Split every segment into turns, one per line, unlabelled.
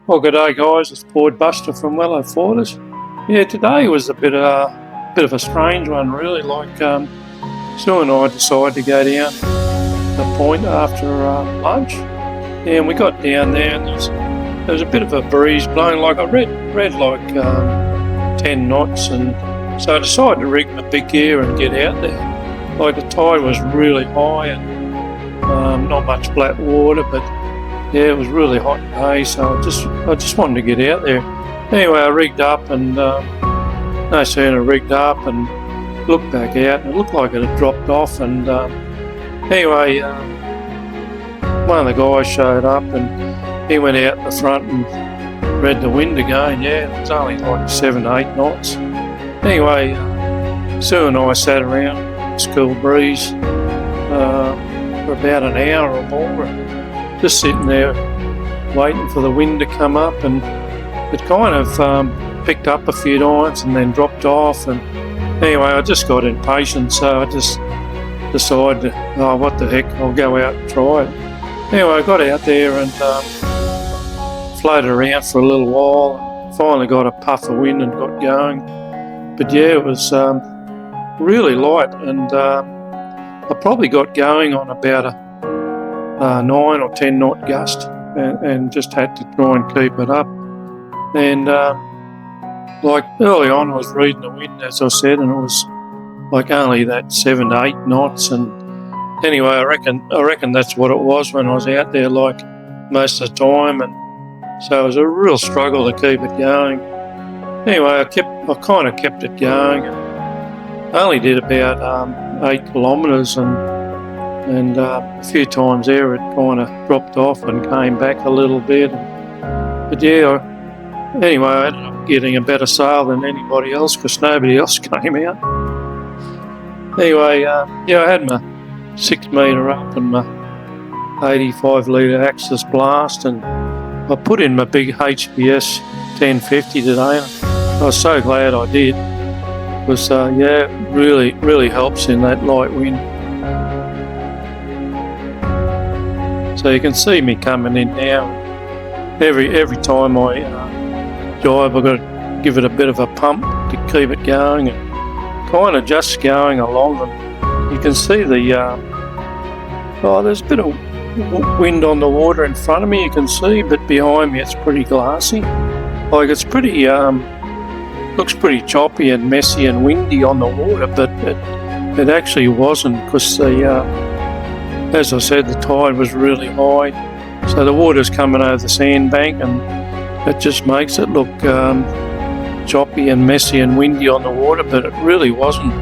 Well, good day, guys. It's Boyd Buster from Wellington. Yeah, today was a bit of a strange one, really. Sue and I decided to go down the point after lunch, and we got down there, and there was a bit of a breeze blowing. Like I read 10 knots, and so I decided to rig my big gear and get out there. Like the tide was really high, and not much flat water, but yeah, it was really hot day, so I just wanted to get out there. Anyway, I rigged up, and no sooner rigged up and looked back out, and it looked like it had dropped off. And anyway, one of the guys showed up, and he went out the front and read the wind again. Yeah, it was only like 7, 8 knots. Anyway, Sue and I sat around, school breeze, for about an hour or more. Just sitting there waiting for the wind to come up, and it kind of picked up a few times and then dropped off. And anyway, I just got impatient, so I just decided, oh, what the heck, I'll go out and try it. Anyway, I got out there and floated around for a little while, and finally got a puff of wind and got going. But yeah, it was really light, and I probably got going on about a 9 or 10 knot gust, and just had to try and keep it up. And like early on, I was reading the wind, as I said, and it was like only that 7 to 8 knots. And anyway, I reckon that's what it was when I was out there, like most of the time. And so it was a real struggle to keep it going. Anyway, I kind of kept it going. And I only did about 8 kilometres, and a few times there it kind of dropped off and came back a little bit. But yeah, anyway, I ended up getting a better sail than anybody else because nobody else came out. Anyway, yeah, I had my 6 metre up and my 85 litre Axis blast, and I put in my big HPS 1050 today. And I was so glad I did, because yeah, it really helps in that light wind. So you can see me coming in now. Every time I jibe, I've got to give it a bit of a pump to keep it going, and kind of just going along. And you can see there's a bit of wind on the water in front of me, you can see, but behind me it's pretty glassy. Like it's pretty, looks pretty choppy and messy and windy on the water, but it actually wasn't, because as I said, the tide was really high, so the water's coming over the sandbank, and it just makes it look choppy and messy and windy on the water, but it really wasn't.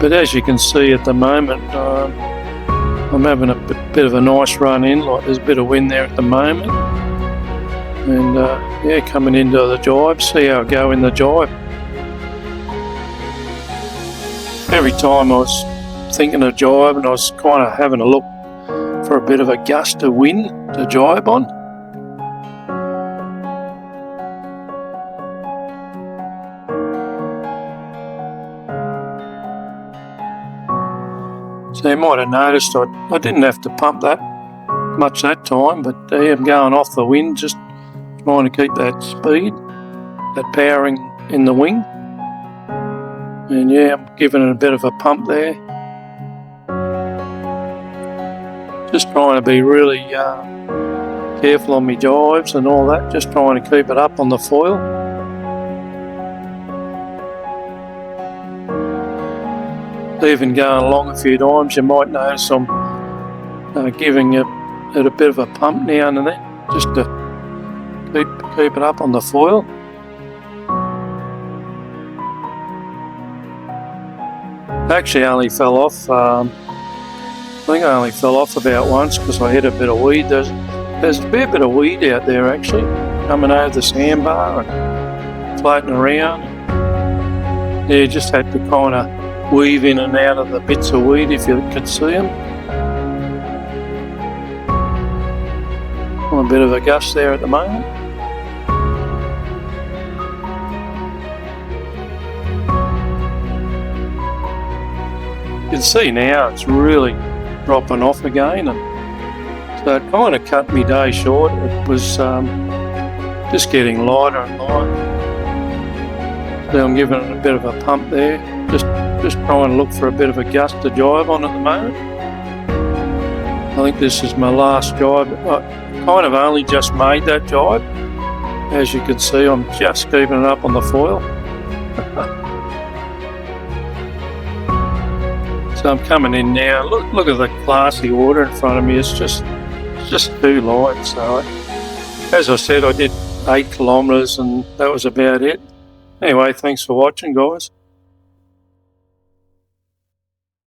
But as you can see at the moment, I'm having a bit of a nice run in, like there's a bit of wind there at the moment. And yeah, coming into the jibe, see how I go in the jibe. Every time I was thinking of jibe, and I was kind of having a look for a bit of a gust of wind to jibe on. So you might have noticed I didn't have to pump that much that time, but yeah, I'm going off the wind, just trying to keep that speed, that powering in the wing. And yeah, I'm giving it a bit of a pump there. Just trying to be really careful on my jibes and all that, just trying to keep it up on the foil. Even going along a few times, you might notice I'm giving it a bit of a pump now and then, just to keep it up on the foil. Actually, I only fell off. I think I only fell off about once because I hit a bit of weed. There's a fair bit of weed out there actually, coming over the sandbar and floating around. Yeah, just had to kind of weave in and out of the bits of weed if you could see them. A bit of a gust there at the moment. You can see now it's really dropping off again, and so it kind of cut me day short. It was just getting lighter and lighter. So I'm giving it a bit of a pump there, just trying to look for a bit of a gust to jibe on at the moment. I think this is my last jibe. I kind of only just made that jibe. As you can see, I'm just keeping it up on the foil. So I'm coming in now. Look at the classy water in front of me. It's just too light. So as I said, I did 8 kilometres and that was about it. Anyway, thanks for watching, guys.